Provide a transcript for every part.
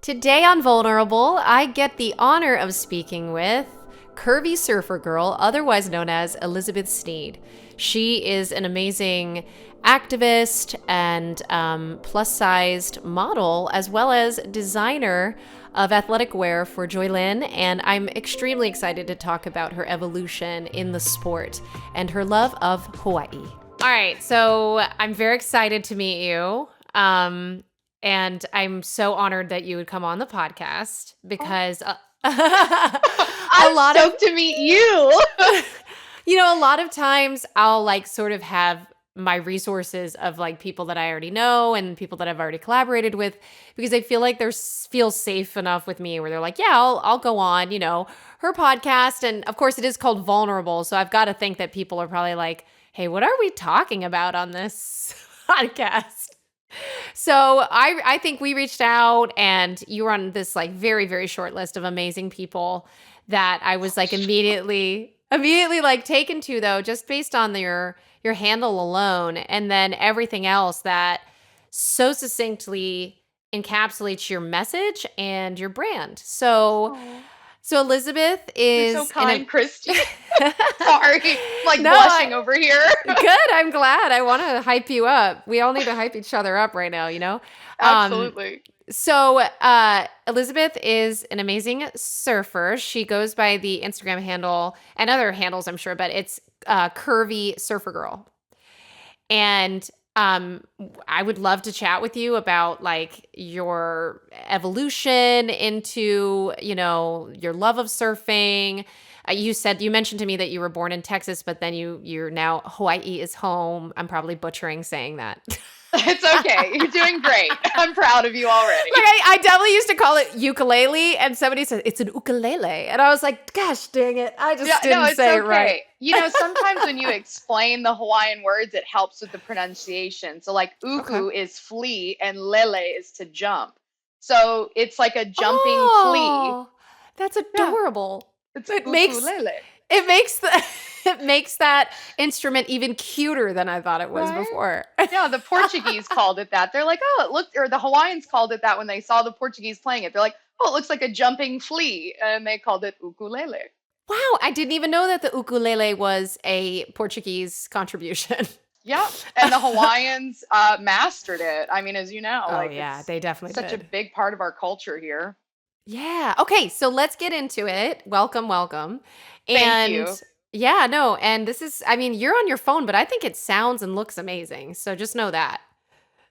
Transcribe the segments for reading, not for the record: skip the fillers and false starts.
Today on Vulnerable, I get the honor of speaking with CurvySurferGirl, otherwise known as Elizabeth Sneed. She is an amazing activist and plus-sized model, as well as designer of athletic wear for Joylyn, and I'm extremely excited to talk about her evolution in the sport and her love of Hawaii. All right, so I'm very excited to meet you. And I'm so honored that you would come on the podcast because I'm stoked to meet you. a lot of times I'll like sort of have my resources of like people that I already know and people that I've already collaborated with because I feel like they're feel safe enough with me where they're like, yeah, I'll go on, her podcast. And of course it is called Vulnerable. So I've got to think that people are probably like, hey, what are we talking about on this podcast? So I think we reached out and you were on this like very, very short list of amazing people that I was like immediately like taken to though, just based on your handle alone. And then everything else that so succinctly encapsulates your message and your brand. So Aw. so Elizabeth You're so is kind, Christy. Sorry, I'm like No, blushing over here. good. I'm glad. I want to hype you up. We all need to hype each other up right now, Um, Absolutely. so Elizabeth is an amazing surfer. She goes by the Instagram handle and other handles, I'm sure, but it's CurvySurferGirl. And I would love to chat with you about like your evolution into, your love of surfing. You mentioned to me that you were born in Texas, but then you're now Hawaii is home. I'm probably butchering saying that. It's okay. You're doing great. I'm proud of you already. Like I definitely used to call it ukulele, and somebody said it's an ukulele, and I was like, "Gosh, dang it! I just No, didn't it's say it right." okay. Sometimes when you explain the Hawaiian words, it helps with the pronunciation. So, like, Okay. uku is flee and lele is to jump. So it's like a jumping flea. Oh, that's Yeah, adorable. it's It makes ukulele, it makes the it makes that instrument even cuter than I thought it was right? before. Yeah, the Portuguese called it that. They're like, oh, it looked, or the Hawaiians called it that when they saw the Portuguese playing it. They're like, oh, it looks like a jumping flea. And they called it ukulele. Wow, I didn't even know that the ukulele was a Portuguese contribution. Yep. And the Hawaiians mastered it. I mean, as you know, Oh like yeah, it's they definitely such a did. big part of our culture here. Yeah. Okay, so let's get into it. Welcome, welcome. Thank And you. yeah, no, and this is I mean, you're on your phone, but I think it sounds and looks amazing. So just know that.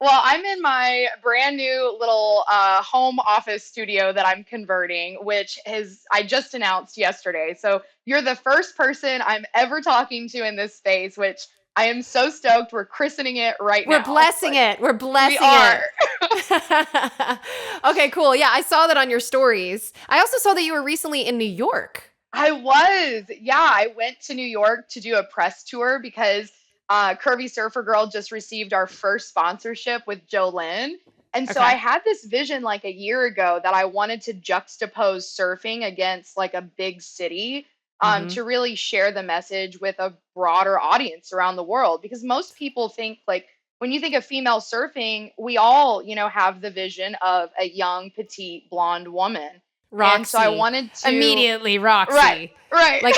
Well, I'm in my brand new little home office studio that I'm converting, which I just announced yesterday. So you're the first person I'm ever talking to in this space, which I am so stoked. We're christening it right We're now. blessing it. We're We blessing are. it. Okay, cool. Yeah, I saw that on your stories. I also saw that you were recently in New York. I was. Yeah, I went to New York to do a press tour because Curvy Surfer Girl just received our first sponsorship with Jolyn. And so I Okay. had this vision like a year ago that I wanted to juxtapose surfing against like a big city Mm-hmm. to really share the message with a broader audience around the world. Because most people think like when you think of female surfing, we all, have the vision of a young, petite, blonde woman. And so I Roxy. wanted to, Immediately, right, Roxy. right. Like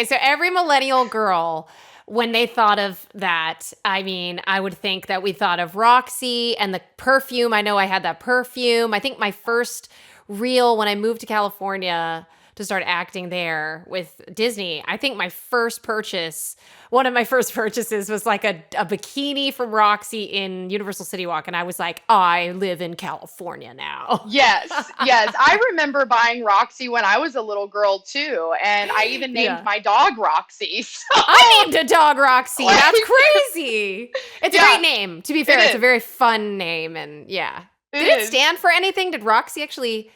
so every millennial girl, when they thought of that, I mean, I would think that we thought of Roxy and the perfume. I know I had that perfume. I think my first reel when I moved to California to start acting there with Disney, I think one of my first purchases was like a bikini from Roxy in Universal City Walk. And I was like, I live in California now. Yes, yes. I remember buying Roxy when I was a little girl too, and I even named Yeah. my dog Roxy. I So, named a dog Roxy. like, That's crazy. It's a great yeah, name. To be it fair, it's a is. very fun name and yeah. It Did it is. stand for anything? Did Roxy actually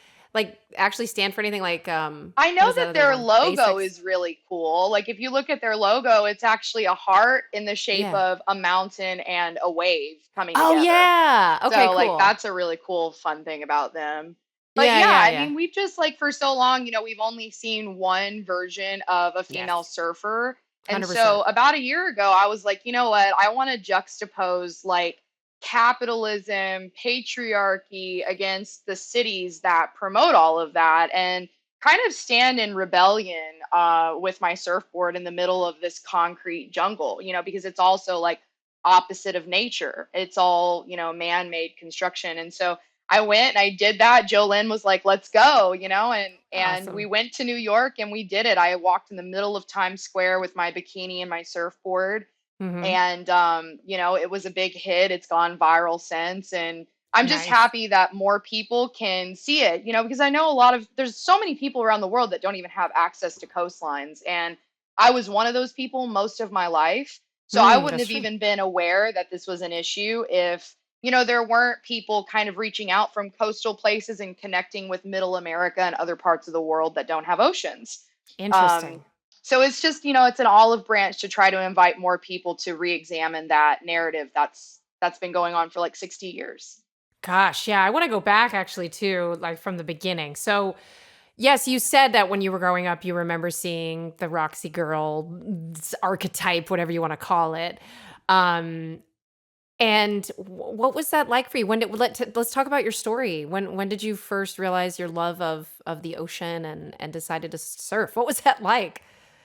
stand for anything like I what know is that that other their one? logo Basics. is really cool. Like if you look at their logo, it's actually a heart in the shape Yeah. of a mountain and a wave coming Oh together. yeah. Okay, So like cool. that's a really cool fun thing about them. But Yeah, yeah, yeah, I yeah. mean, we've just like for so long, we've only seen one version of a Yes. female surfer. And so 100%. about a year ago, I was like, you know what? I want to juxtapose like capitalism, patriarchy against the cities that promote all of that, and kind of stand in rebellion with my surfboard in the middle of this concrete jungle, because it's also like opposite of nature. It's all, man made construction. And so I went and I did that. Jolene was like, let's go, and we Awesome. went to New York and we did it. I walked in the middle of Times Square with my bikini and my surfboard, Mhm. and it was a big hit. It's gone viral since, and I'm just Nice. happy that more people can see it, because I know there's so many people around the world that don't even have access to coastlines, and I was one of those people most of my life. So I wouldn't That's have true. even been aware that this was an issue if there weren't people kind of reaching out from coastal places and connecting with middle America and other parts of the world that don't have oceans. um, Interesting. so it's just, it's an olive branch to try to invite more people to re-examine that narrative that's been going on for like 60 years. Gosh, yeah, I wanna go back actually too, like, from the beginning. So, yes, you said that when you were growing up, you remember seeing the Roxy Girl archetype, whatever you wanna call it. Um, and what was that like for you? When did let's talk about your story. When did you first realize your love of the ocean and decided to surf? What was that like?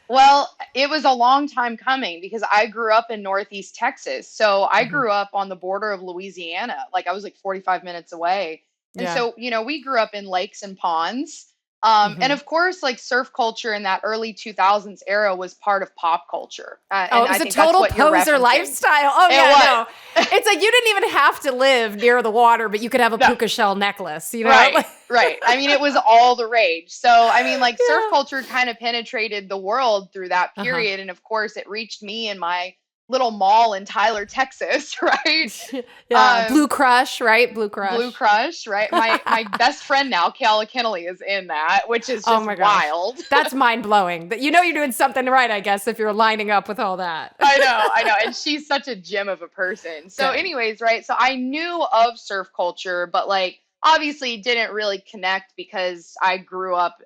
Well, it was a long time coming because I grew up in Northeast Texas. So I Mhm. grew up on the border of Louisiana. Like I was like 45 minutes away. And Yeah. so, we grew up in lakes and ponds. And Mhm. of course, like surf culture in that early 2000s era was part of pop culture. Oh, And it I was a think that's total what you're poser referencing. lifestyle. Oh, It yeah, no. was. It's like you didn't even have to live near the water, but you could have a No. puka shell necklace, you know? Right, right. I mean, it was all the rage. So, I mean, like surf Yeah. culture kind of penetrated the world through that Uh-huh. period. And of course, it reached me in my little mall in Tyler, Texas, right? Yeah, Blue Um, Crush, right? Blue Blue Crush. Crush, right? My best friend now, Kayla Kennelly, is in that, which is Oh just my gosh. wild. That's mind-blowing. That you're doing something right, I guess, if you're lining up with all that. I know. And she's such a gem of a person. So, Good. anyways, right. So I knew of surf culture, but like obviously didn't really connect because I grew up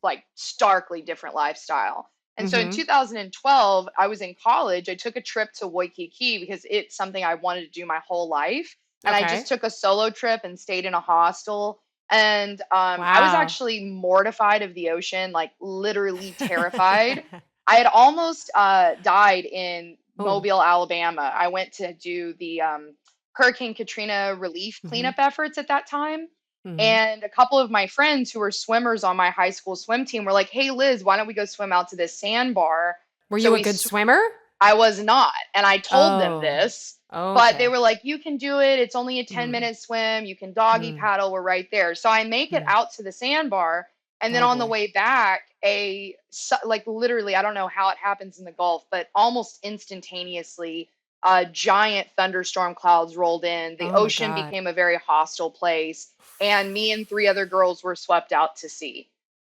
like starkly different lifestyle. And so in Mhm. 2012, I was in college. I took a trip to Waikiki because it's something I wanted to do my whole life. And I just Okay. took a solo trip and stayed in a hostel. And I was Wow. actually mortified of the ocean, like literally terrified. I had almost died in Oh. Mobile, Alabama. I went to do the Hurricane Katrina relief Mhm. cleanup efforts at that time. Mhm. And a couple of my friends who were swimmers on my high school swim team were like, "Hey, Liz, why don't we go swim out to this sandbar?" Were So you a good swimmer? I was not. And I told them Oh. this, but they Okay. were like, "You can do it. It's only a 10 Mm. minute swim. You can doggy Mm. paddle. We're right there." So I make it Mm. out to the sandbar. And then Oh on the boy. way back, like literally, I don't know how it happens in the Gulf, but almost instantaneously, giant thunderstorm clouds rolled in. The Oh my ocean god. became a very hostile place. And me and three other girls were swept out to sea.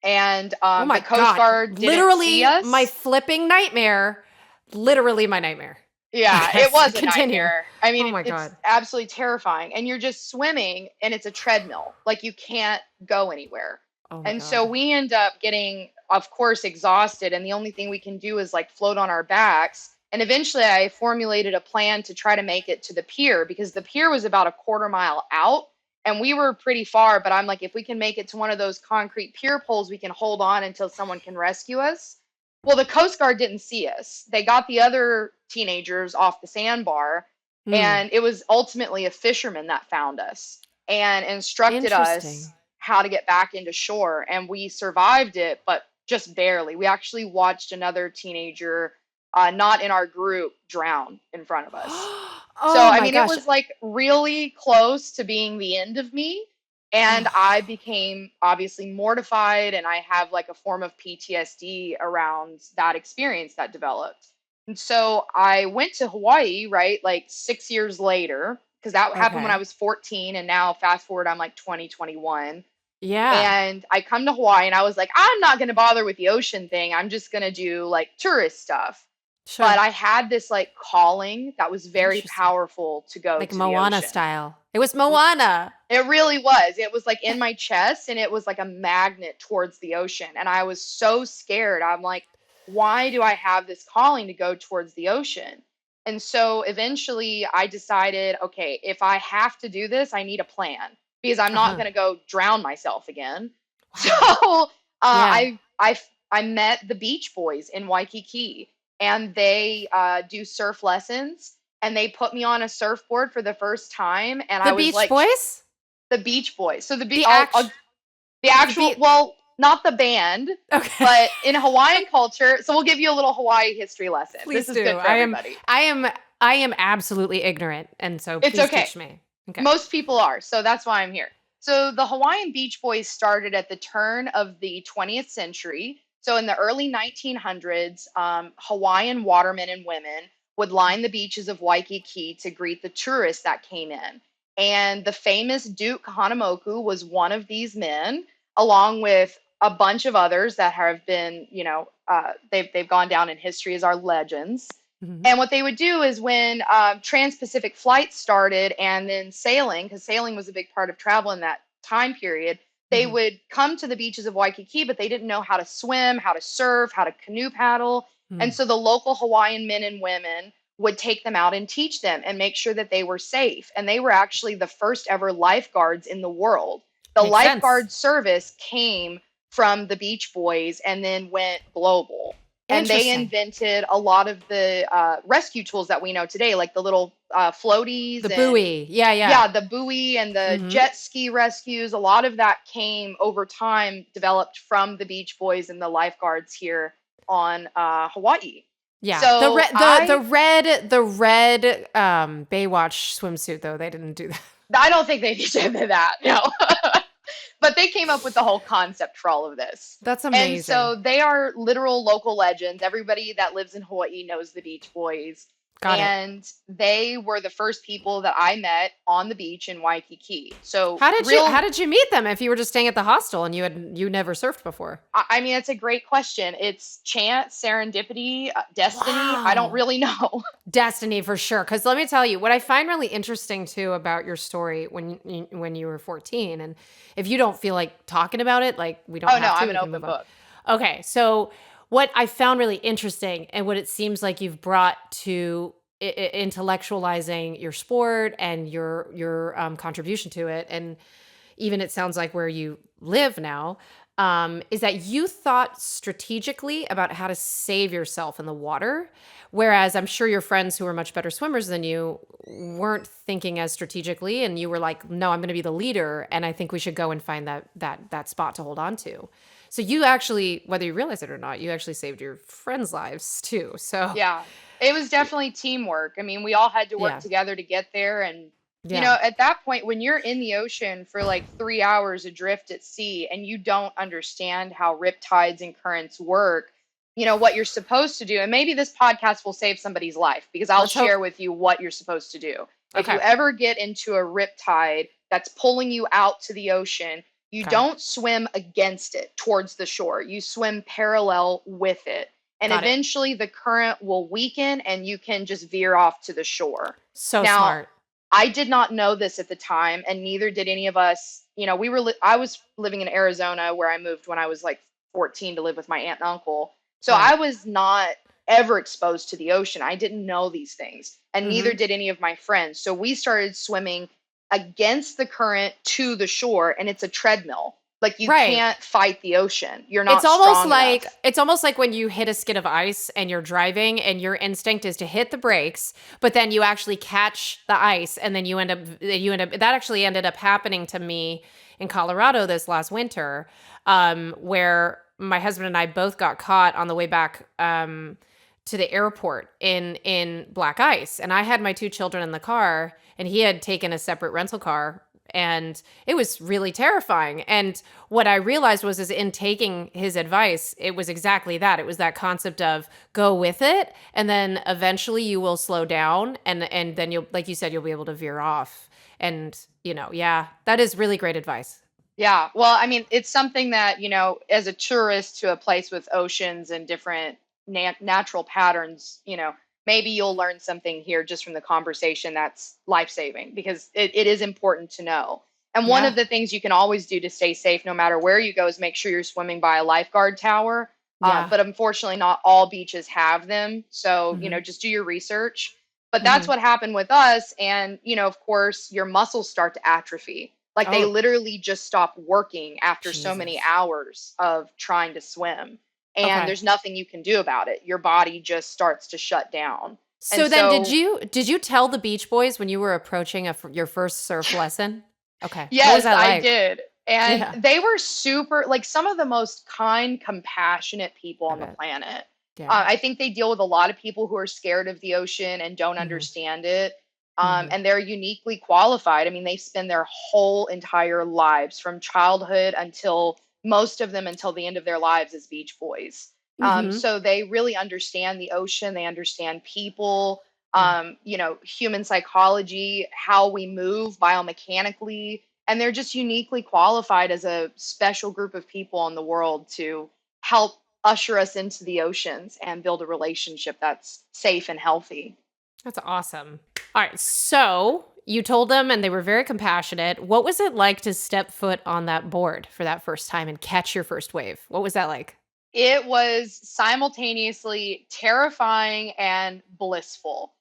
And Oh the my Coast god. Guard didn't see Literally my us. flipping nightmare. Literally my nightmare. Yeah, it Yes, was a continue. nightmare. I mean, Oh my it's god. absolutely terrifying. And you're just swimming and it's a treadmill. Like you can't go anywhere. Oh my And so god. we end up getting, of course, exhausted. And the only thing we can do is like float on our backs. And eventually I formulated a plan to try to make it to the pier because the pier was about a quarter mile out. And we were pretty far, but I'm like, if we can make it to one of those concrete pier poles, we can hold on until someone can rescue us. Well, the Coast Guard didn't see us. They got the other teenagers off the sandbar, Hmm. and it was ultimately a fisherman that found us and instructed us Interesting. how to get back into shore. And we survived it, but just barely. We actually watched another teenager, not in our group, drown in front of us. So, Oh I my mean, it gosh. was like really close to being the end of me. And I Oh. became obviously mortified, and I have like a form of PTSD around that experience that developed. And so I went to Hawaii, right? Like 6 years later, because that happened when I Okay. was 14. And now, fast forward, I'm like 2021. Yeah. And I come to Hawaii and I was like, I'm not going to bother with the ocean thing. I'm just going to do like tourist stuff. But Sure. I had this like calling that was very Interesting. powerful to go Like to the Moana ocean. style. It was Moana. It really was. It was like in my chest and it was like a magnet towards the ocean. And I was so scared. I'm like, why do I have this calling to go towards the ocean? And so eventually I decided, okay, if I have to do this, I need a plan because I'm not Uh-huh. going to go drown myself again. So Wow. Yeah. I met the Beach Boys in Waikiki, and they do surf lessons, and they put me on a surfboard for the first time, and The I was Beach like, Boys? the Beach Boys. So The act the the actual, beat well, not the band, Okay. but in Hawaiian culture. So we'll give you a little Hawaii history lesson. This Please is do. good for everybody. I am I am absolutely ignorant, and so It's please okay. teach me. Okay. Most people are, so that's why I'm here. So the Hawaiian Beach Boys started at the turn of the 20th century. So in the early 1900s, Hawaiian watermen and women would line the beaches of Waikiki to greet the tourists that came in. And the famous Duke Hanamoku was one of these men, along with a bunch of others that have been, they've gone down in history as our legends. Mhm. And what they would do is when trans-Pacific flights started and then sailing, because sailing was a big part of travel in that time period, they Mhm. would come to the beaches of Waikiki, but they didn't know how to swim, how to surf, how to canoe paddle. And Mm. so the local Hawaiian men and women would take them out and teach them and make sure that they were safe. And they were actually the first ever lifeguards in the world. The Makes sense. lifeguard service came from the Beach Boys and then went global, and they Interesting. invented a lot of the rescue tools that we know today, like the little The floaties and buoy. Yeah, yeah. yeah, the buoy and the Mhm. jet ski rescues. A lot of that came over time, developed from the Beach Boys and the lifeguards here on Hawaii. Yeah. So The red Baywatch swimsuit though, they didn't do that. I don't think they did that, no. But they came up with the whole concept for all of this. That's And amazing. so they are literal local legends. Everybody that lives in Hawaii knows the Beach Boys. Got it. And they were the first people that I met on the beach in Waikiki. So real How did you meet them if you were just staying at the hostel and you never surfed before? I mean, it's a great question. It's chance, serendipity, destiny. I don't Wow. really know. Destiny for sure. Because let me tell you, what I find really interesting too about your story when you were 14, and if you don't feel like talking about it, like we don't Oh no, have to, I'm we an can open move on. book. Okay, so what I found really interesting, and what it seems like you've brought to intellectualizing your sport and your contribution to it, and even it sounds like where you live now, is that you thought strategically about how to save yourself in the water. Whereas I'm sure your friends who are much better swimmers than you weren't thinking as strategically, and you were like, no, I'm going to be the leader. And I think we should go and find that spot to hold on to. So you actually, whether you realize it or not, you actually saved your friends' lives too. So Yeah. It was definitely teamwork. I mean, we all had to work yeah, together to get there. And, yeah, at that point, when you're in the ocean for like 3 hours adrift at sea and you don't understand how riptides and currents work, what you're supposed to do. And maybe this podcast will save somebody's life because I'll let's hope. share with you what you're supposed to do. If you Okay. ever get into a riptide that's pulling you out to the ocean, you Okay. don't swim against it towards the shore, you swim parallel with it, and Got it. eventually the current will weaken and you can just veer off to the shore. So Now, smart. I did not know this at the time, and neither did any of us. I was living in Arizona where I moved when I was like 14 to live with my aunt and uncle. So I Right. was not ever exposed to the ocean. I didn't know these things, and neither Mm-hmm. did any of my friends. So we started swimming against the current to the shore, and it's a treadmill. Like you Right. can't fight the ocean. You're not strong enough. It's almost like when you hit a skid of ice and you're driving and your instinct is to hit the brakes, but then you actually catch the ice and then you end up that actually ended up happening to me in Colorado this last winter, where my husband and I both got caught on the way back to the airport in black ice, and I had my two children in the car and he had taken a separate rental car, and it was really terrifying. And what I realized was is in taking his advice, it was exactly that. It was that concept of go with it, and then eventually you will slow down, and then you'll, like you said, you'll be able to veer off. And yeah, that is really great advice. Yeah. Well, I mean, it's something that, as a tourist to a place with oceans and different natural patterns, maybe you'll learn something here just from the conversation that's life saving because it is important to know. And one Yeah. of the things you can always do to stay safe, no matter where you go, is make sure you're swimming by a lifeguard tower. Yeah. But unfortunately, not all beaches have them. So, Hmm. just do your research. But that's Mhm. what happened with us. And, of course, your muscles start to atrophy. Like they Oh, literally just stop working after so many Jesus. hours of trying to swim. And Okay. there's nothing you can do about it. Your body just starts to shut down. And So then so, did you tell the Beach Boys when you were approaching your first surf lesson? Okay. What was yes, that I like? did. And Yeah, they were super, like some of the most kind, compassionate people I on the bet. planet. Yeah. I think they deal with a lot of people who are scared of the ocean and don't Mhm. understand it. Mhm. And they're uniquely qualified. I mean, they spend their whole entire lives from childhood until most of them until the end of their lives as beach boys. Mhm. So they really understand the ocean, they understand people, Mm. human psychology, how we move biomechanically, and they're just uniquely qualified as a special group of people in the world to help usher us into the oceans and build a relationship that's safe and healthy. That's awesome. All right. So you told them and they were very compassionate. What was it like to step foot on that board for that first time and catch your first wave? What was that like? It was simultaneously terrifying and blissful.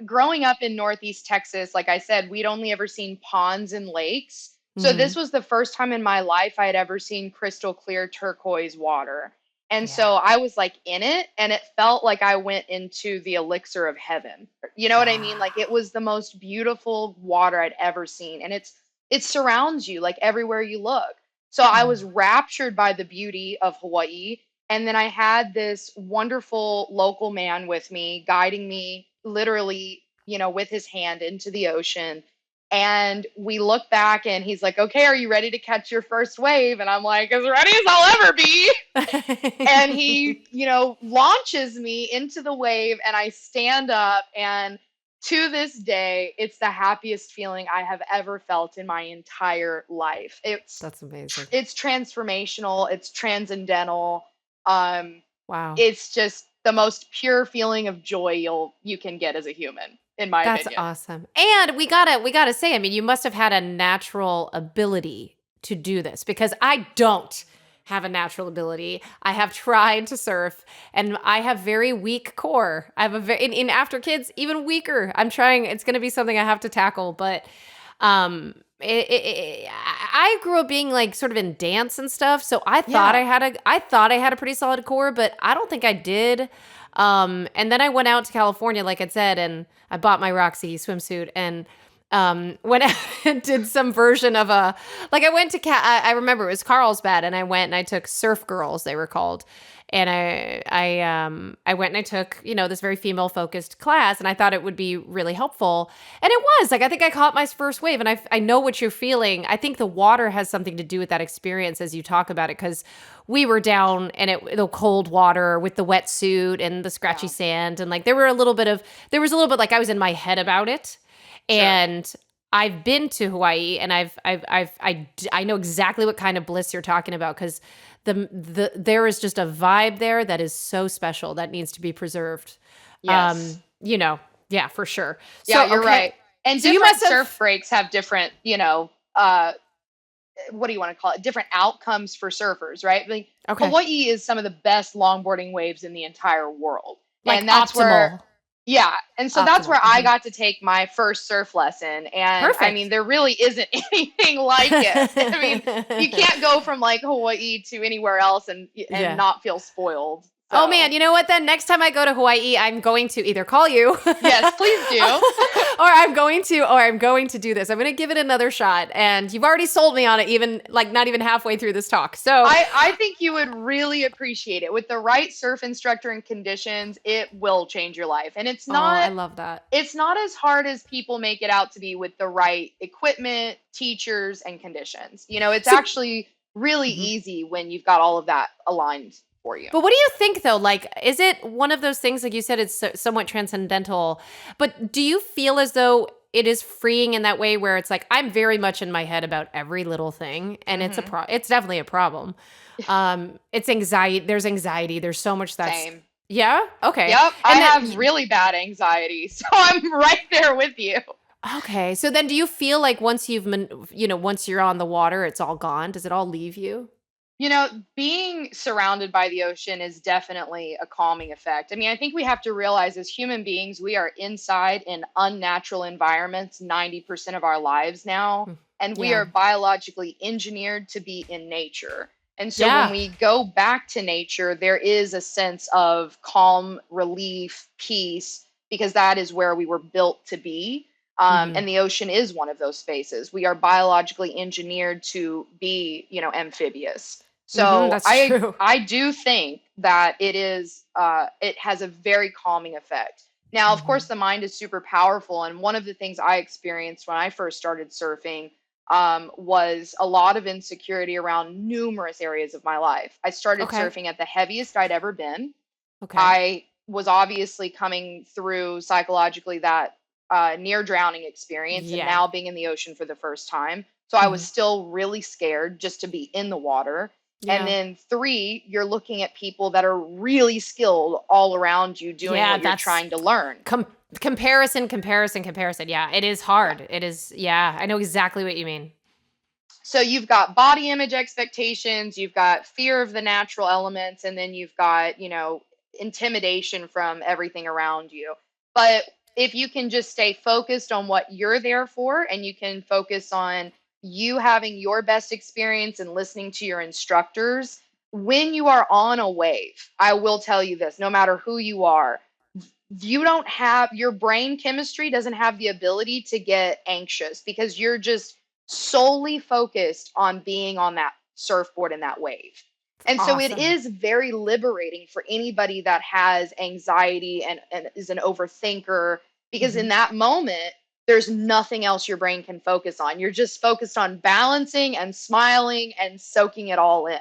Growing up in Northeast Texas, like I said, we'd only ever seen ponds and lakes. So this Mhm. was the first time in my life I had ever seen crystal clear turquoise water. And Yeah. so I was like in it and it felt like I went into the elixir of heaven. You know what I mean? Like it Wow. was the most beautiful water I'd ever seen, and it surrounds you like everywhere you look. So I was Mm. raptured by the beauty of Hawaii. And then I had this wonderful local man with me, guiding me literally, with his hand into the ocean. And we look back and he's like, "Okay, are you ready to catch your first wave?" And I'm like, "As ready as I'll ever be." And he, launches me into the wave and I stand up, and to this day it's the happiest feeling I have ever felt in my entire life. it's That's amazing. it's transformational, it's transcendental. um Wow. it's just the most pure feeling of joy you can get as a human, in my That's opinion. awesome. And we gotta say, I mean, you must have had a natural ability to do this because I don't have a natural ability. I have tried to surf and I have very weak core. I have a very in after kids, even weaker. I'm trying, it's gonna be something I have to tackle, but I grew up being like sort of in dance and stuff, so Yeah. I thought I had a pretty solid core, but I don't think I did. And then I went out to California, like I said, and I bought my Roxy swimsuit and went out and did some version of a like I went to I remember it was Carlsbad and I went and I took Surf Girls, they were called. And I went and I took, this very female focused class and I thought it would be really helpful. And it was like I think I caught my first wave and I know what you're feeling. I think the water has something to do with that experience as you talk about it cuz we were down and the cold water with the wetsuit and the scratchy Yeah. sand and like there was a little bit like I was in my head about it. Sure. And I've been to Hawaii and I know exactly what kind of bliss you're talking about because there is just a vibe there that is so special that needs to be preserved. Yes. Yeah, for sure. Yeah, So you're okay, right. And so you different must surf have breaks have different, what do you want to call it? Different outcomes for surfers, right? Like okay, Hawaii is some of the best longboarding waves in the entire world. like And that's where, optimal, yeah. And so that's optimal. where I got to take my first surf lesson. And I mean, Perfect. there really isn't anything like it. I mean, you can't go from like Hawaii to anywhere else and Yeah. not feel spoiled. Oh man, So, you know what then? Next time I go to Hawaii, I'm going to either call you yes, please do. or I'm going to do this. I'm going to give it another shot. And you've already sold me on it even like not even halfway through this talk. So, I think you would really appreciate it. With the right surf instructor and conditions, it will change your life. And oh, I love that. it's not as hard as people make it out to be with the right equipment, teachers, and conditions. It's So, actually really mhm. easy when you've got all of that aligned for you. But what do you think though? Like, is it one of those things, like you said, it's somewhat transcendental, but do you feel as though it is freeing in that way where it's like, I'm very much in my head about every little thing and Hmm. it's definitely a problem. It's anxiety. There's so much that's, Same. yeah. Okay. Yep. I And have then, really bad anxiety. So I'm right there with you. okay. So then do you feel like once once you're on the water, it's all gone? Does it all leave you? Being surrounded by the ocean is definitely a calming effect. I mean, I think we have to realize as human beings, we are inside in unnatural environments 90% of our lives now, Mm. and we Yeah. are biologically engineered to be in nature. And so when Yeah. we go back to nature, there is a sense of calm, relief, peace, because that is where we were built to be. Hmm. And the ocean is one of those spaces. We are biologically engineered to be, amphibious. Hmm. So That's I true. I do think that it has a very calming effect. Now, of course, Hmm. the mind is super powerful, and one of the things I experienced when I first started surfing was a lot of insecurity around numerous areas of my life. I started Okay. surfing at the heaviest I'd ever been. Okay. I was obviously coming through psychologically that near drowning experience and Yeah. now being in the ocean for the first time. So I was Hmm. still really scared just to be in the water. And Yeah. then three, you're looking at people that are really skilled all around you doing Yeah. what you're That's trying to learn. comparison. Yeah. It is Yeah. hard. It is. Yeah. I know exactly what you mean. So you've got body image expectations, you've got fear of the natural elements, and then you've got, intimidation from everything around you. But if you can just stay focused on what you're there for and you can focus on you having your best experience and listening to your instructors, when you are on a wave, I will tell you this, no matter who you are, you don't have your brain chemistry doesn't have the ability to get anxious because you're just solely focused on being on that surfboard and that wave. And so it Awesome. is very liberating for anybody that has anxiety and is an overthinker because in Hmm. that moment, there's nothing else your brain can focus on. You're just focused on balancing and smiling and soaking it all in.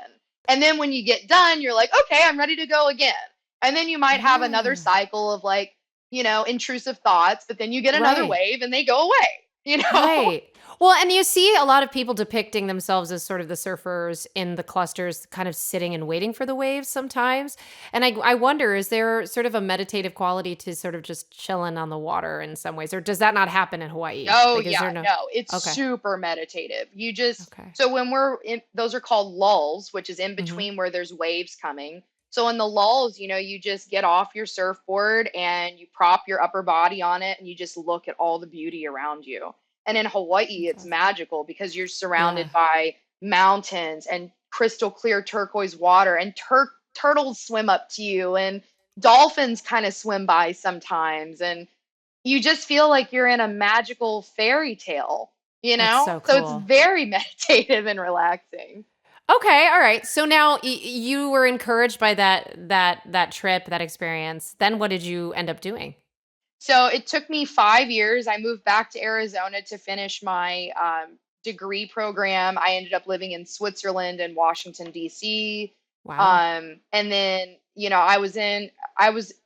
And then when you get done, you're like, okay, I'm ready to go again. And then you might have another Yeah. cycle of like, intrusive thoughts, but then you get another Right. wave and they go away. Right. Well, and you see a lot of people depicting themselves as sort of the surfers in the clusters, kind of sitting and waiting for the waves sometimes. And I wonder, is there sort of a meditative quality to sort of just chilling on the water in some ways, or does that not happen in Hawaii? Oh Like, is yeah, there no? no, it's Okay. super meditative. You just Okay. so when we're in those are called lulls, which is in Hmm. between where there's waves coming. So in the lulls, you just get off your surfboard and you prop your upper body on it and you just look at all the beauty around you. And in Hawaii, That's it's awesome. magical because you're Yeah. surrounded by mountains and crystal clear turquoise water and turtles swim up to you and dolphins kind of swim by sometimes and you just feel like you're in a magical fairy tale, you That's know? so So it's cool. very meditative and relaxing. Okay, all right. So now you were encouraged by that trip, that experience. Then what did you end up doing? So it took me 5 years. I moved back to Arizona to finish my degree program. I ended up living in Switzerland and Washington, D.C. Wow. And then, I was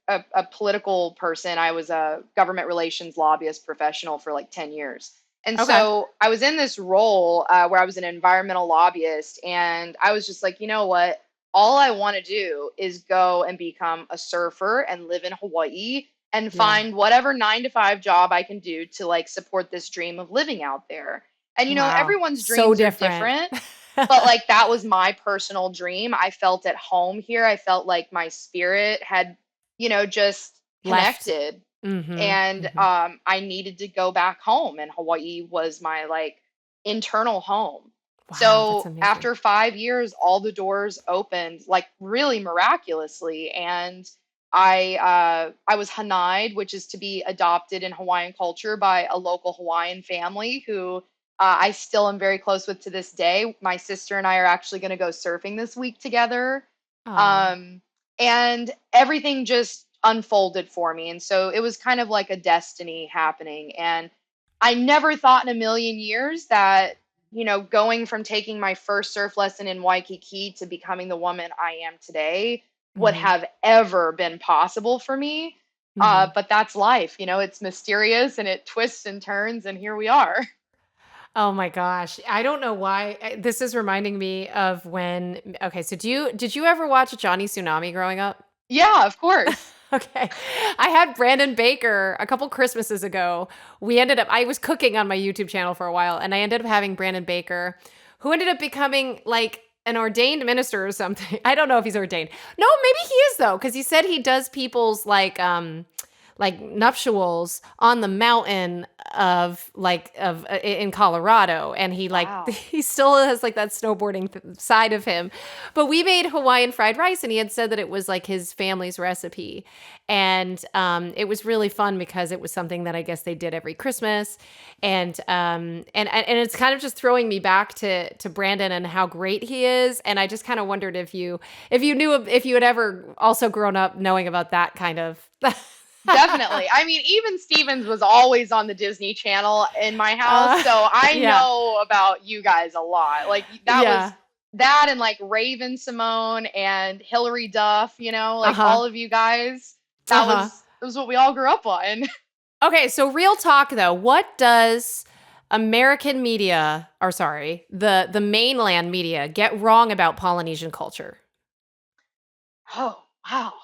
a political person. I was a government relations lobbyist professional for like 10 years. And Okay. so I was in this role where I was an environmental lobbyist. And I was just like, you know what? All I want to do is go and become a surfer and live in Hawaii and Yeah. find whatever 9 to 5 job I can do to like support this dream of living out there. And Wow. everyone's So dreams are different. different, but like that was my personal dream. I felt at home here. I felt like my spirit had, just Left. connected Mhm. and Mhm. I needed to go back home and Hawaii was my like internal home. Wow, that's So amazing. after 5 years, all the doors opened like really miraculously, and I was hana'd, which is to be adopted in Hawaiian culture by a local Hawaiian family who I still am very close with to this day. My sister and I are actually going to go surfing this week together. Oh. Um, and everything just unfolded for me. And so it was kind of like a destiny happening. And I never thought in a million years that, going from taking my first surf lesson in Waikiki to becoming the woman I am today would Mhm. have ever been possible for me. Mhm. But that's life, it's mysterious and it twists and turns, and here we are. Oh my gosh. I don't know why this is reminding me of when okay, so did you ever watch Johnny Tsunami growing up? Yeah, of course. Okay. I had Brandon Baker a couple Christmases ago. I was cooking on my YouTube channel for a while and I ended up having Brandon Baker who ended up becoming like an ordained minister or something. I don't know if he's ordained. No, maybe he is though, because he said he does people's like nuptials on the mountain of in Colorado, and he like Wow. he still has like that snowboarding side of him. But we made Hawaiian fried rice, and he had said that it was like his family's recipe, and it was really fun because it was something that I guess they did every Christmas, and it's kind of just throwing me back to Brandon and how great he is, and I just kind of wondered if you had ever also grown up knowing about that kind of. Definitely. I mean, even Stevens was always on the Disney Channel in my house, so I Yeah, know about you guys a lot. Like that was yeah, that and like Raven Simone and Hillary Duff, like uh-huh, all of you guys. uh-huh. That was what we all grew up on. Okay, so real talk though, what does American media, or sorry, the mainland media get wrong about Polynesian culture? Oh, wow.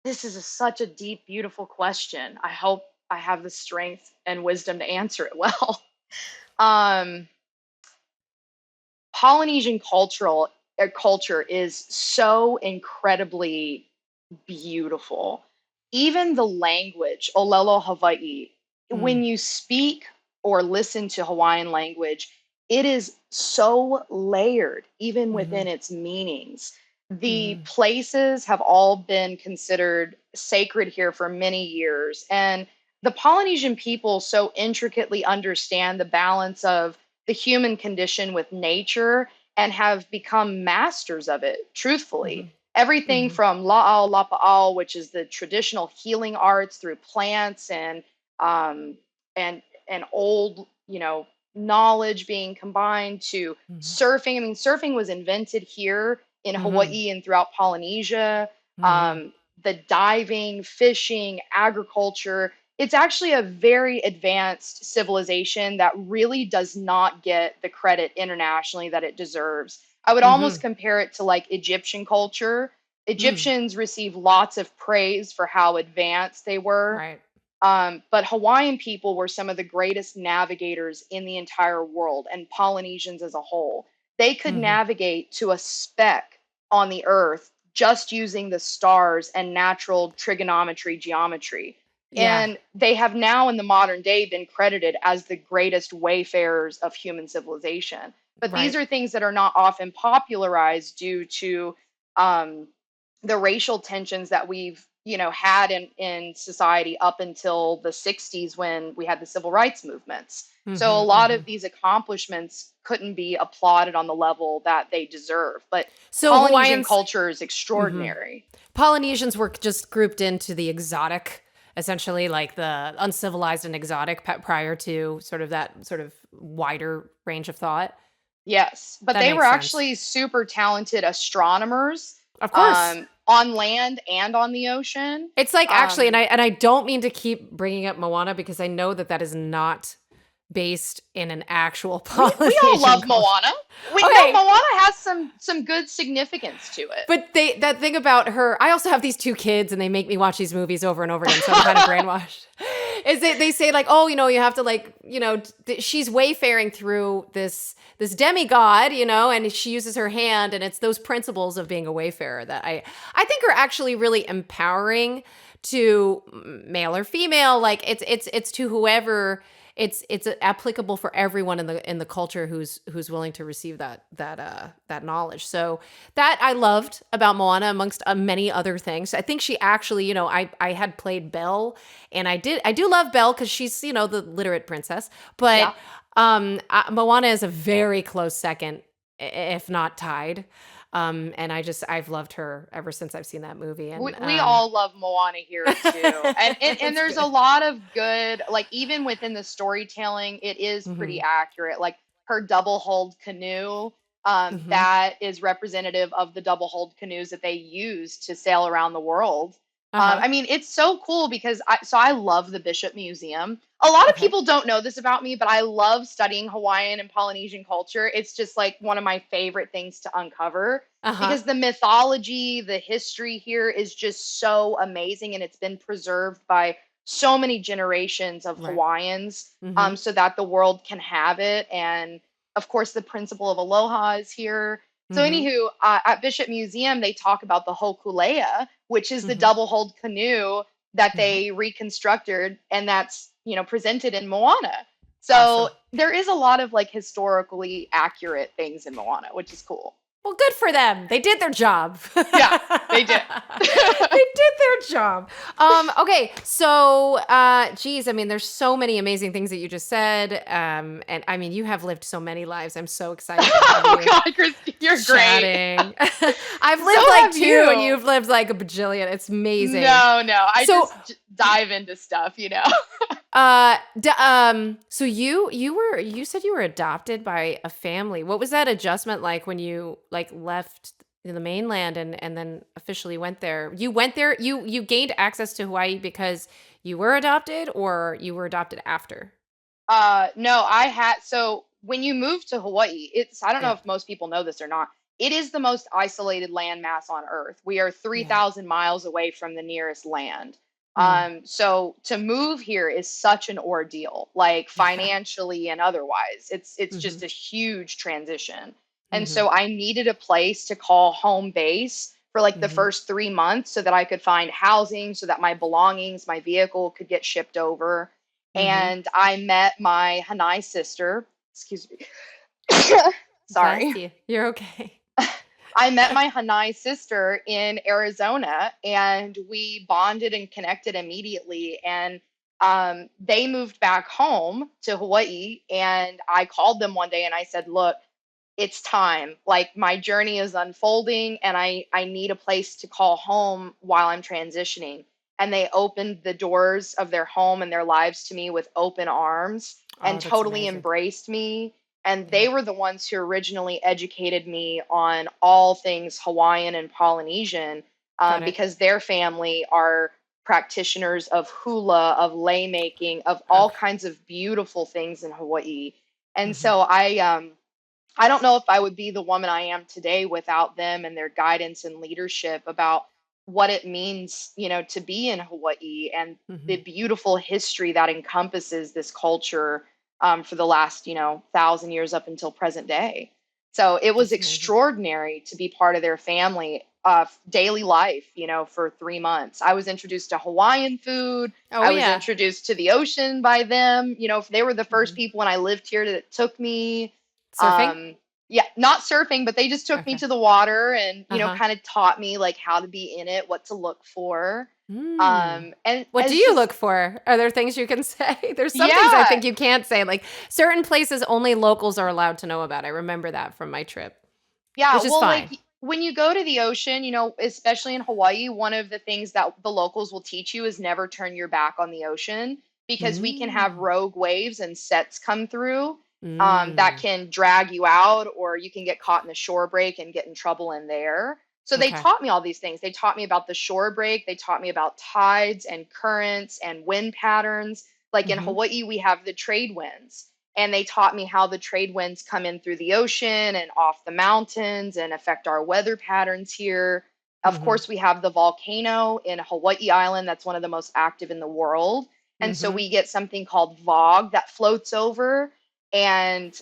This is such a deep, beautiful question. I hope I have the strength and wisdom to answer it well. Um, Polynesian culture is so incredibly beautiful. Even the language, Olelo Hawaii, Mm, when you speak or listen to Hawaiian language, it is so layered, even mhm, within its meanings. The mhm, places have all been considered sacred here for many years. And the Polynesian people so intricately understand the balance of the human condition with nature and have become masters of it, truthfully. mhm, Everything mhm, from la'au lapa'au, which is the traditional healing arts through plants um, and old, knowledge being combined to mhm, surfing. I mean, surfing was invented here in mhm, Hawaii and throughout Polynesia. mhm, The diving, fishing, agriculture. It's actually a very advanced civilization that really does not get the credit internationally that it deserves. I would almost mhm, compare it to like Egyptian culture. mm, Egyptians receive lots of praise for how advanced they were. right. But Hawaiian people were some of the greatest navigators in the entire world, and Polynesians as a whole. They could Mhm, navigate to a speck on the earth just using the stars and natural trigonometry geometry. yeah, And they have now, in the modern day, been credited as the greatest wayfarers of human civilization. But these right. are things that are not often popularized due to um, the racial tensions that we've had in society up until the 60s when we had the civil rights movements. So a Mhm, lot of mhm. these accomplishments couldn't be applauded on the level that they deserve, but So Polynesian Hawaiians, culture is mhm. extraordinary. Polynesians were just grouped into the exotic, essentially, like the uncivilized and exotic prior to sort of that sort of wider range of thought. Yes, but That they were makes sense. actually super talented astronomers, Of course. on land and on the ocean. It's like actually, um, and I don't mean to keep bringing up Moana because I know that that is not based in an actual we all Polynesian love culture. Moana. We know Okay, Moana has some good significance to but that thing about her, I also have these two kids and they make me watch these movies over and over again, so I'm kind of it. brainwashed. Is they say like, oh, you have to like, she's wayfaring through this demigod, and she uses her hand, and it's those principles of being a wayfarer that I think are actually really empowering to male or female. Like it's to whoever it's applicable for everyone in the culture who's willing to receive that knowledge. So that I loved about Moana amongst many other things. I think she actually, I had played Belle, and I do love Belle because she's the literate princess, but Yeah. Moana is a very close second, if not tied. And I've loved her ever since I've seen that movie, we, and we all love Moana here too. And it's there's a good. lot of good, like even within the storytelling, it is pretty Hmm. accurate. Like her double hulled canoe, Hmm. that is representative of the double hulled canoes that they use to sail around the world. Uh-huh. I mean, it's so cool because I love the Bishop Museum. A lot of Okay. people don't know this about me, but I love studying Hawaiian and Polynesian culture. It's just like one of my favorite things to uncover Uh-huh. because the mythology, the history here is just so amazing, and it's been preserved by so many generations of Right. Hawaiians, Hmm. so that the world can have it. And of course, the principle of aloha is here. So, Mhm. anywho, at Bishop Museum, they talk about the hokulea, which is the Mhm. double hulled canoe that Mhm. they reconstructed, and that's presented in Moana. So Awesome. there is a lot of like historically accurate things in Moana, which is cool. Well, good for them. They did their job. They Yeah, they did. did their job. Okay, so geez, I mean, there's so many amazing things that you just said. And I mean, you have lived so many lives. I'm so excited to have Oh you God, Christy, you're great. chatting. I've So lived like have two, and you. you've lived like a bajillion. It's amazing. No, no, I So just dive into stuff. so you said you were adopted by a family. What was that adjustment like when you like left the mainland and then officially went there? You went there, you gained access to Hawaii because you were adopted or you were adopted after? No, I had so when you move to Hawaii, I don't know Yeah. if most people know this or not. It is the most isolated landmass on Earth. We are Yeah. 3,000 miles away from the nearest land. Mm. So to move here is such an ordeal, like Yeah. financially and otherwise. It's just Mhm. a huge transition. And Mhm. so I needed a place to call home base for like the Mhm. first 3 months so that I could find housing, so that my belongings, my vehicle could get shipped over. Mhm. And I met my Hanai sister. Excuse me. Bless Sorry. you. You're okay. I met my Hanai sister in Arizona and we bonded and connected immediately. And they moved back home to Hawaii. And I called them one day and I said, look, it's time. Like my journey is unfolding and I need a place to call home while I'm transitioning. And they opened the doors of their home and their lives to me with open arms and Oh, that's totally amazing. embraced me. And Yeah. they were the ones who originally educated me on all things Hawaiian and Polynesian, Got it. because their family are practitioners of hula, of lei making, of all Okay. kinds of beautiful things in Hawaii. And Mhm. so I don't know if I would be the woman I am today without them and their guidance and leadership about what it means, to be in Hawaii and the Mhm. beautiful history that encompasses this culture, for the last, 1,000 years up until present day. So it was That's amazing. extraordinary to be part of their family, daily life, for 3 months. I was introduced to Hawaiian food. Oh, I was yeah. introduced to the ocean by them. They were the first Mhm. people when I lived here that took me. Surfing? Yeah, not surfing, but they just took me Okay. to the water and, Uh-huh. kind of taught me like how to be in it, what to look for. Mm. And What do it's you just, look for? Are there things you can say? There's some things I yeah, think you can't say, like certain places only locals are allowed to know about. I remember that from my trip, yeah. which is Well, like fine. when you go to the ocean, especially in Hawaii, one of the things that the locals will teach you is never turn your back on the ocean because we can have Mm. rogue waves and sets come through, that Mm. can drag you out, or you can get caught in the shore break and get in trouble in there. So they Okay. taught me all these things. They taught me about the shore break. They taught me about tides and currents and wind patterns. Like in Mhm. Hawaii, we have the trade winds, and they taught me how the trade winds come in through the ocean and off the mountains and affect our weather patterns here. Of Mhm. course, we have the volcano in Hawaii Island that's one of the most active in the world. And so Mhm. we get something called fog that floats over, and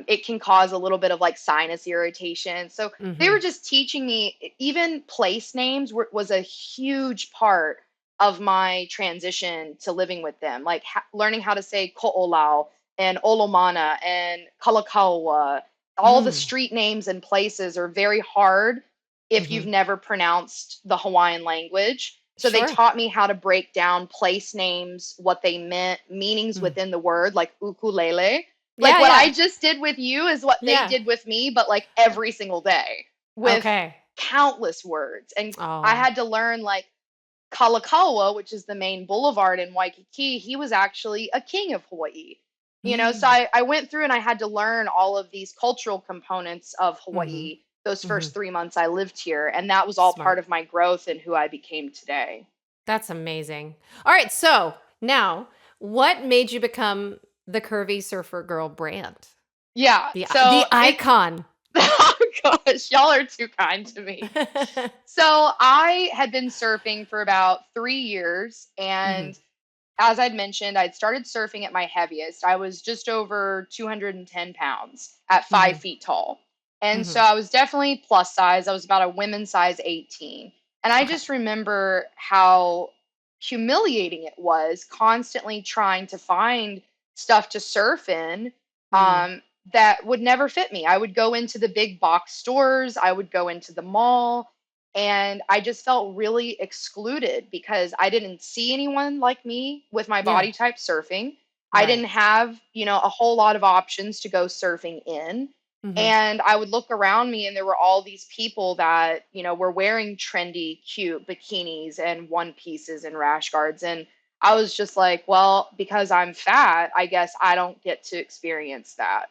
it can cause a little bit of like sinus irritation. So they were Mhm. just teaching me, even place names was a huge part of my transition to living with them, like learning how to say ko'olau and Olomana and Kalakaua. All the Mm. street names and places are very hard if you've Mhm. never pronounced the Hawaiian language. So they Sure. taught me how to break down place names, what they meant, meanings Mm. within the word, like ukulele. Like Yeah, what I yeah. just did with you is what they Yeah. did with me, but like every single day with Okay. countless words. And I Oh. had to learn like Kalakaua, which is the main boulevard in Waikiki. He was actually a king of Hawaii. So Mm. I went through and I had to learn all of these cultural components of Mhm. Hawaii those Mhm. first 3 months I lived here. And that was all part Smart. of my growth and who I became today. That's amazing. All right, so now what made you become the Curvy Surfer Girl brand? Yeah. The So icon. oh gosh, y'all are too kind to me. So I had been surfing for about 3 years. Mhm. And as I'd mentioned, I'd started surfing at my heaviest. I was just over 210 pounds at five Mhm. feet tall. And so Mhm. I was definitely plus size. I was about a women's size 18. And I Okay. just remember how humiliating it was constantly trying to find stuff to surf in Mm. um, that would never fit me. I would go into the big box stores, I would go into the mall, and I just felt really excluded because I didn't see anyone like me with my Yeah. body type surfing. I Right. didn't have, a whole lot of options to go surfing in. Mhm. And I would look around me and there were all these people that, were wearing trendy, cute bikinis and one pieces and rash guards. And I was just like, well, because I'm fat, I guess I don't get to experience that.